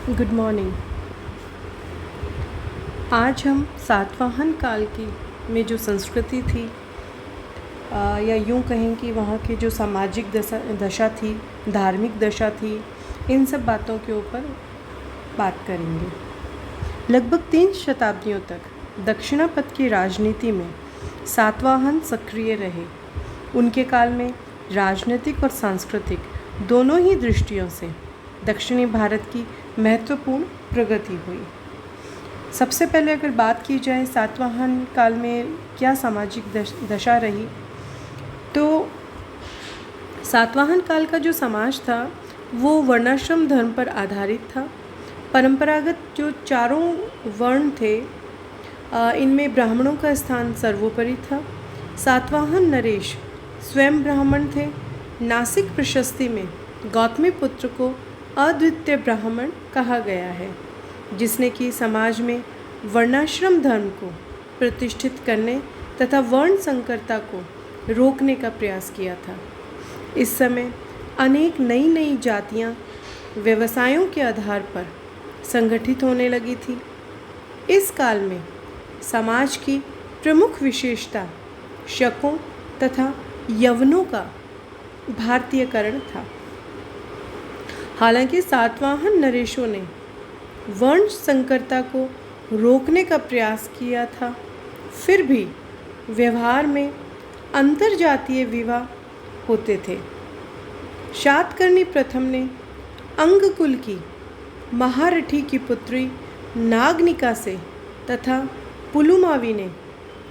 Good morning. आज हम सातवाहन काल की में जो संस्कृति थी या यूँ कहें कि वहाँ की जो सामाजिक दशा थी, धार्मिक दशा थी, इन सब बातों के ऊपर बात करेंगे। लगभग 3 शताब्दियों तक दक्षिणापथ की राजनीति में सातवाहन सक्रिय रहे। उनके काल में राजनीतिक और सांस्कृतिक दोनों ही दृष्टियों से दक्षिणी भारत की महत्वपूर्ण प्रगति हुई। सबसे पहले अगर बात की जाए सातवाहन काल में क्या सामाजिक दशा रही, तो सातवाहन काल का जो समाज था वो वर्णाश्रम धर्म पर आधारित था। परंपरागत जो चारों वर्ण थे इनमें ब्राह्मणों का स्थान सर्वोपरि था। सातवाहन नरेश स्वयं ब्राह्मण थे। नासिक प्रशस्ति में गौतमी पुत्र को अद्वितीय ब्राह्मण कहा गया है, जिसने कि समाज में वर्णाश्रम धर्म को प्रतिष्ठित करने तथा वर्ण संकरता को रोकने का प्रयास किया था। इस समय अनेक नई जातियां व्यवसायों के आधार पर संगठित होने लगी थी। इस काल में समाज की प्रमुख विशेषता शकों तथा यवनों का भारतीयकरण था। हालांकि सातवाहन नरेशों ने वर्ण संकरता को रोकने का प्रयास किया था, फिर भी व्यवहार में अंतरजातीय विवाह होते थे। शातकर्णी प्रथम ने अंगकुल की महारठी की पुत्री नागनिका से तथा पुलुमावी ने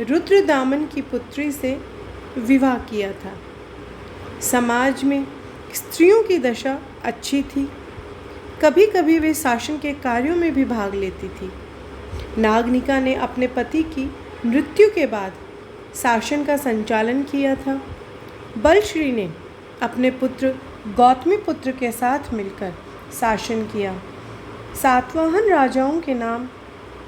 रुद्रदामन की पुत्री से विवाह किया था। समाज में स्त्रियों की दशा अच्छी थी। कभी कभी वे शासन के कार्यों में भी भाग लेती थी। नागनिका ने अपने पति की मृत्यु के बाद शासन का संचालन किया था। बलश्री ने अपने पुत्र गौतमी पुत्र के साथ मिलकर शासन किया। सातवाहन राजाओं के नाम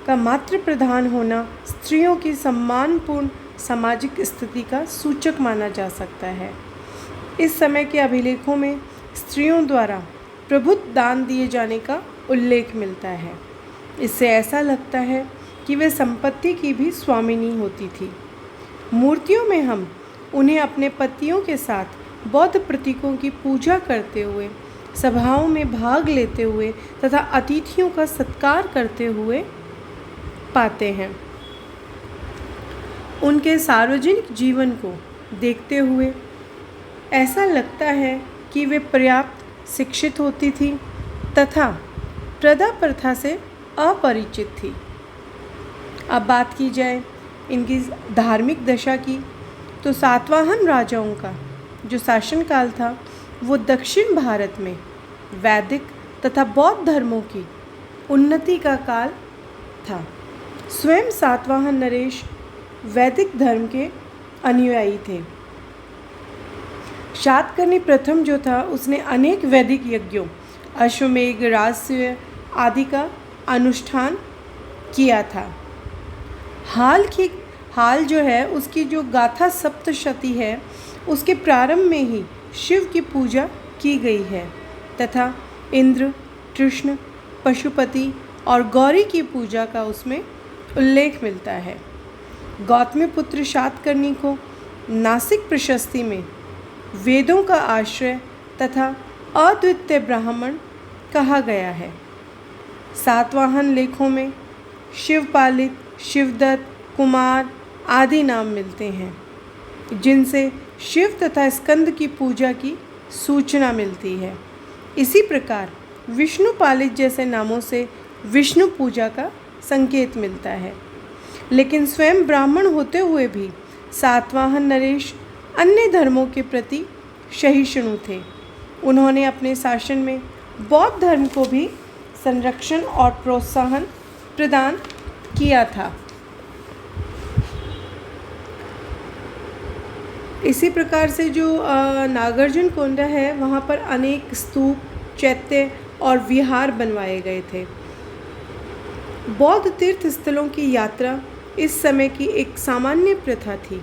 का मात्र प्रधान होना स्त्रियों की सम्मानपूर्ण सामाजिक स्थिति का सूचक माना जा सकता है। इस समय के अभिलेखों में स्त्रियों द्वारा प्रभुत्व दान दिए जाने का उल्लेख मिलता है। इससे ऐसा लगता है कि वे संपत्ति की भी स्वामिनी होती थी। मूर्तियों में हम उन्हें अपने पतियों के साथ बौद्ध प्रतीकों की पूजा करते हुए, सभाओं में भाग लेते हुए तथा अतिथियों का सत्कार करते हुए पाते हैं। उनके सार्वजनिक जीवन को देखते हुए ऐसा लगता है कि वे पर्याप्त शिक्षित होती थी तथा प्रदा प्रथा से अपरिचित थी। अब बात की जाए इनकी धार्मिक दशा की, तो सातवाहन राजाओं का जो शासनकाल था वो दक्षिण भारत में वैदिक तथा बौद्ध धर्मों की उन्नति का काल था। स्वयं सातवाहन नरेश वैदिक धर्म के अनुयायी थे। शातकर्णी प्रथम जो था उसने अनेक वैदिक यज्ञों, अश्वमेघ, राजसूय आदि का अनुष्ठान किया था। हाल जो है उसकी जो गाथा सप्तशती है उसके प्रारंभ में ही शिव की पूजा की गई है तथा इंद्र, कृष्ण, पशुपति और गौरी की पूजा का उसमें उल्लेख मिलता है। गौतमी पुत्र शातकर्णी को नासिक प्रशस्ति में वेदों का आश्रय तथा अद्वितीय ब्राह्मण कहा गया है। सातवाहन लेखों में शिवपालित, शिवदत्त, कुमार आदि नाम मिलते हैं, जिनसे शिव तथा स्कंद की पूजा की सूचना मिलती है। इसी प्रकार विष्णुपालित जैसे नामों से विष्णु पूजा का संकेत मिलता है। लेकिन स्वयं ब्राह्मण होते हुए भी सातवाहन नरेश अन्य धर्मों के प्रति सहिष्णु थे। उन्होंने अपने शासन में बौद्ध धर्म को भी संरक्षण और प्रोत्साहन प्रदान किया था। इसी प्रकार से जो नागार्जुन कोंडा है वहाँ पर अनेक स्तूप, चैत्य और विहार बनवाए गए थे। बौद्ध तीर्थ स्थलों की यात्रा इस समय की एक सामान्य प्रथा थी।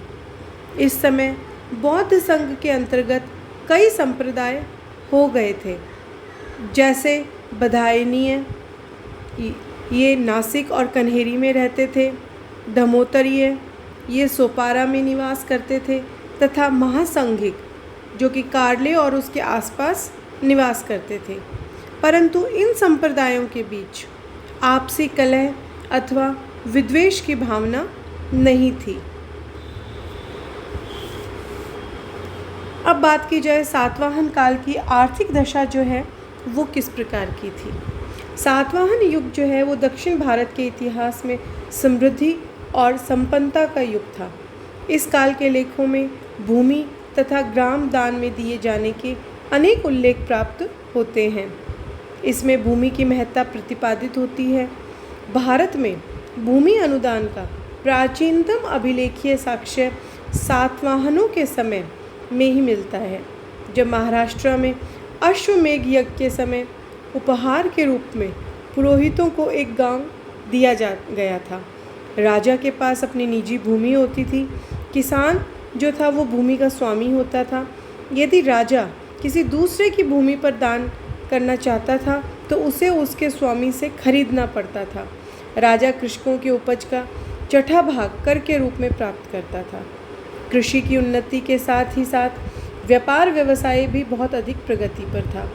इस समय बौद्ध संघ के अंतर्गत कई संप्रदाय हो गए थे, जैसे बदायनीय, ये नासिक और कन्हेरी में रहते थे। धमोतरीय ये सोपारा में निवास करते थे तथा महासंघिक जो कि कार्ले और उसके आसपास निवास करते थे। परंतु इन संप्रदायों के बीच आपसी कलह अथवा विद्वेष की भावना नहीं थी। अब बात की जाए सातवाहन काल की आर्थिक दशा जो है वो किस प्रकार की थी। सातवाहन युग जो है वो दक्षिण भारत के इतिहास में समृद्धि और संपन्नता का युग था। इस काल के लेखों में भूमि तथा ग्राम दान में दिए जाने के अनेक उल्लेख प्राप्त होते हैं। इसमें भूमि की महत्ता प्रतिपादित होती है। भारत में भूमि अनुदान का प्राचीनतम अभिलेखीय साक्ष्य सातवाहनों के समय में ही मिलता है, जब महाराष्ट्र में अश्वमेघ यज्ञ के समय उपहार के रूप में पुरोहितों को एक गांव दिया गया था। राजा के पास अपनी निजी भूमि होती थी। किसान जो था वो भूमि का स्वामी होता था। यदि राजा किसी दूसरे की भूमि पर दान करना चाहता था तो उसे उसके स्वामी से खरीदना पड़ता था। राजा कृषकों की उपज का छठा भाग कर के रूप में प्राप्त करता था। कृषि की उन्नति के साथ ही साथ व्यापार व्यवसाय भी बहुत अधिक प्रगति पर था।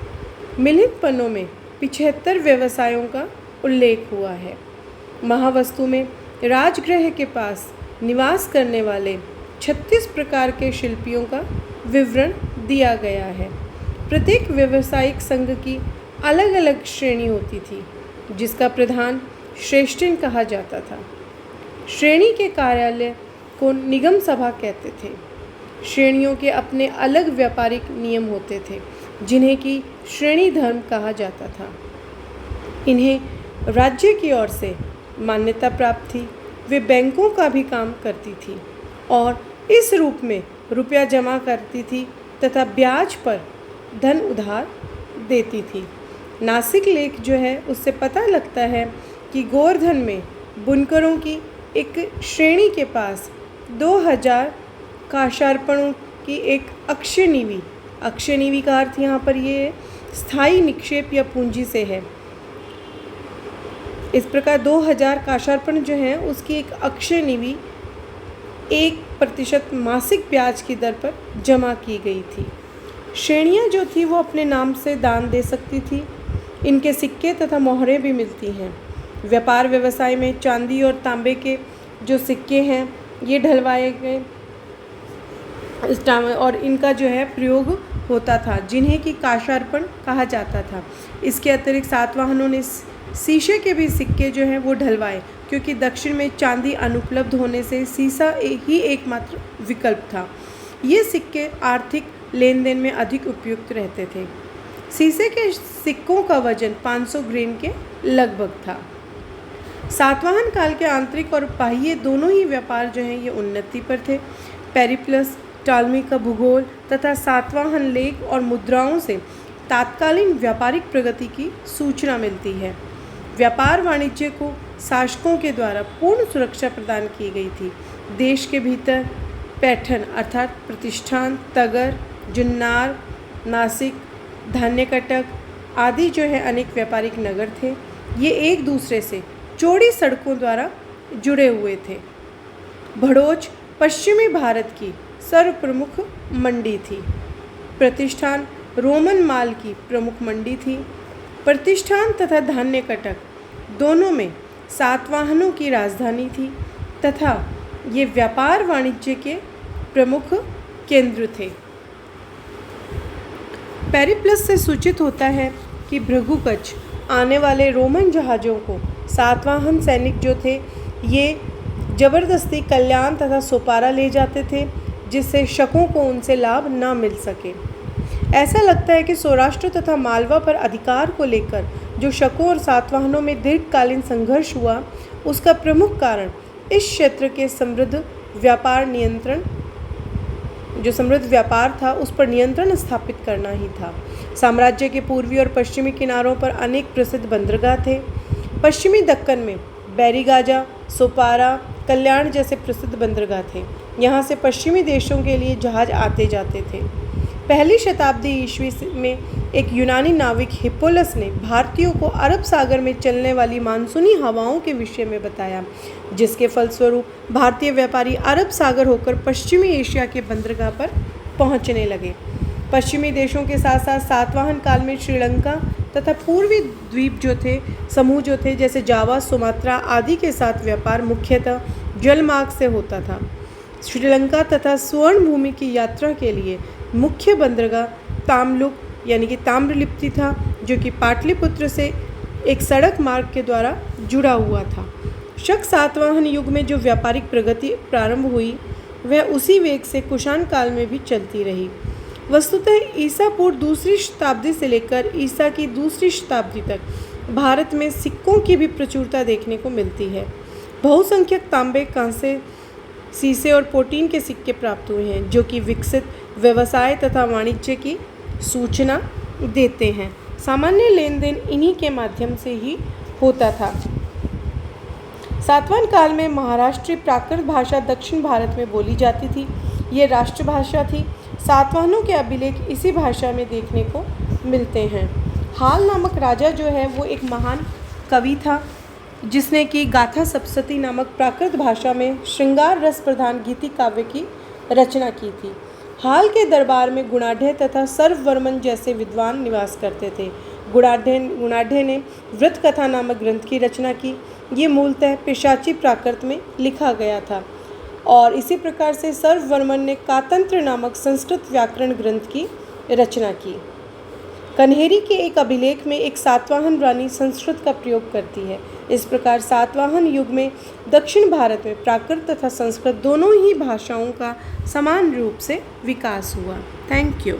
मिलित पन्नों में 75 व्यवसायों का उल्लेख हुआ है। महावस्तु में राजगृह के पास निवास करने वाले 36 प्रकार के शिल्पियों का विवरण दिया गया है। प्रत्येक व्यावसायिक संघ की अलग अलग श्रेणी होती थी, जिसका प्रधान श्रेष्ठिन कहा जाता था। श्रेणी के कार्यालय को निगम सभा कहते थे। श्रेणियों के अपने अलग व्यापारिक नियम होते थे, जिन्हें की श्रेणी धर्म कहा जाता था। इन्हें राज्य की ओर से मान्यता प्राप्त थी। वे बैंकों का भी काम करती थी और इस रूप में रुपया जमा करती थी तथा ब्याज पर धन उधार देती थी। नासिक लेख जो है उससे पता लगता है कि गोवर्धन में बुनकरों की एक श्रेणी के पास 2000 काशार्पणों की एक अक्षय निवि का अर्थ यहाँ पर ये स्थायी निक्षेप या पूंजी से है। इस प्रकार 2000 काशार्पण जो है उसकी एक अक्षय निवि 1% मासिक ब्याज की दर पर जमा की गई थी। श्रेणियाँ जो थी वो अपने नाम से दान दे सकती थी। इनके सिक्के तथा मोहरें भी मिलती हैं। व्यापार व्यवसाय में चांदी और तांबे के जो सिक्के हैं ये ढलवाए गए और इनका जो है प्रयोग होता था, जिन्हें कि काशार्पण कहा जाता था। इसके अतिरिक्त सातवाहनों ने शीशे के भी सिक्के जो हैं वो ढलवाए, क्योंकि दक्षिण में चांदी अनुपलब्ध होने से शीशा ही एकमात्र विकल्प था। ये सिक्के आर्थिक लेन देन में अधिक उपयुक्त रहते थे। शीशे के सिक्कों का वजन 500 ग्राम के लगभग था। सातवाहन काल के आंतरिक और बाह्य दोनों ही व्यापार जो हैं ये उन्नति पर थे। पेरिप्लस, टालमी का भूगोल तथा सातवाहन लेख और मुद्राओं से तात्कालीन व्यापारिक प्रगति की सूचना मिलती है। व्यापार वाणिज्य को शासकों के द्वारा पूर्ण सुरक्षा प्रदान की गई थी। देश के भीतर पैठन अर्थात प्रतिष्ठान, तगर, जुन्नार, नासिक, धान्यकटक आदि जो है अनेक व्यापारिक नगर थे। ये एक दूसरे से चौड़ी सड़कों द्वारा जुड़े हुए थे। भड़ोच पश्चिमी भारत की सर्वप्रमुख मंडी थी। प्रतिष्ठान रोमन माल की प्रमुख मंडी थी। प्रतिष्ठान तथा धान्यकटक दोनों में सातवाहनों की राजधानी थी तथा ये व्यापार वाणिज्य के प्रमुख केंद्र थे। पेरिप्लस से सूचित होता है कि भृगुकच आने वाले रोमन जहाज़ों को सातवाहन सैनिक जो थे ये ज़बरदस्ती कल्याण तथा सोपारा ले जाते थे, जिससे शकों को उनसे लाभ न मिल सके। ऐसा लगता है कि सौराष्ट्र तथा मालवा पर अधिकार को लेकर जो शकों और सातवाहनों में दीर्घकालीन संघर्ष हुआ, उसका प्रमुख कारण इस क्षेत्र के समृद्ध व्यापार था उस पर नियंत्रण स्थापित करना ही था। साम्राज्य के पूर्वी और पश्चिमी किनारों पर अनेक प्रसिद्ध बंदरगाह थे। पश्चिमी दक्कन में बैरीगाजा, सोपारा, कल्याण जैसे प्रसिद्ध बंदरगाह थे। यहाँ से पश्चिमी देशों के लिए जहाज आते जाते थे। पहली शताब्दी ईस्वी में एक यूनानी नाविक हिप्पोलस ने भारतीयों को अरब सागर में चलने वाली मानसूनी हवाओं के विषय में बताया, जिसके फलस्वरूप भारतीय व्यापारी अरब सागर होकर पश्चिमी एशिया के बंदरगाह पर पहुंचने लगे। पश्चिमी देशों के साथ साथ सातवाहन काल में श्रीलंका तथा पूर्वी द्वीप समूह जैसे जावा, सुमात्रा आदि के साथ व्यापार मुख्यतः जलमार्ग से होता था। श्रीलंका तथा स्वर्ण भूमि की यात्रा के लिए मुख्य बंदरगाह ताम्लुक यानी कि ताम्रलिप्ति था, जो कि पाटलिपुत्र से एक सड़क मार्ग के द्वारा जुड़ा हुआ था। शक सातवाहन युग में जो व्यापारिक प्रगति प्रारंभ हुई वह उसी वेग से कुषाण काल में भी चलती रही। वस्तुतः ईसा पूर्व दूसरी शताब्दी से लेकर ईसा की दूसरी शताब्दी तक भारत में सिक्कों की भी प्रचुरता देखने को मिलती है। बहुसंख्यक तांबे, कांसे, सीसे और पोटीन के सिक्के प्राप्त हुए हैं, जो कि विकसित व्यवसाय तथा वाणिज्य की सूचना देते हैं। सामान्य लेन देन इन्हीं के माध्यम से ही होता था। सातवाहन काल में महाराष्ट्री प्राकृत भाषा दक्षिण भारत में बोली जाती थी। ये राष्ट्रभाषा थी। सातवाहनों के अभिलेख इसी भाषा में देखने को मिलते हैं। हाल नामक राजा जो है वो एक महान कवि था, जिसने कि गाथा सप्तशती नामक प्राकृत भाषा में श्रृंगार रस प्रधान गीति काव्य की रचना की थी। हाल के दरबार में गुणाढ़ तथा सर्ववर्मन जैसे विद्वान निवास करते थे। गुणाढ़ ने व्रत कथा नामक ग्रंथ की रचना की। ये मूलतः पिशाची प्राकृत में लिखा गया था और इसी प्रकार से सर्ववर्मन ने कातंत्र नामक संस्कृत व्याकरण ग्रंथ की रचना की। कन्हेरी के एक अभिलेख में एक सातवाहन रानी संस्कृत का प्रयोग करती है। इस प्रकार सातवाहन युग में दक्षिण भारत में प्राकृत तथा संस्कृत दोनों ही भाषाओं का समान रूप से विकास हुआ। Thank you.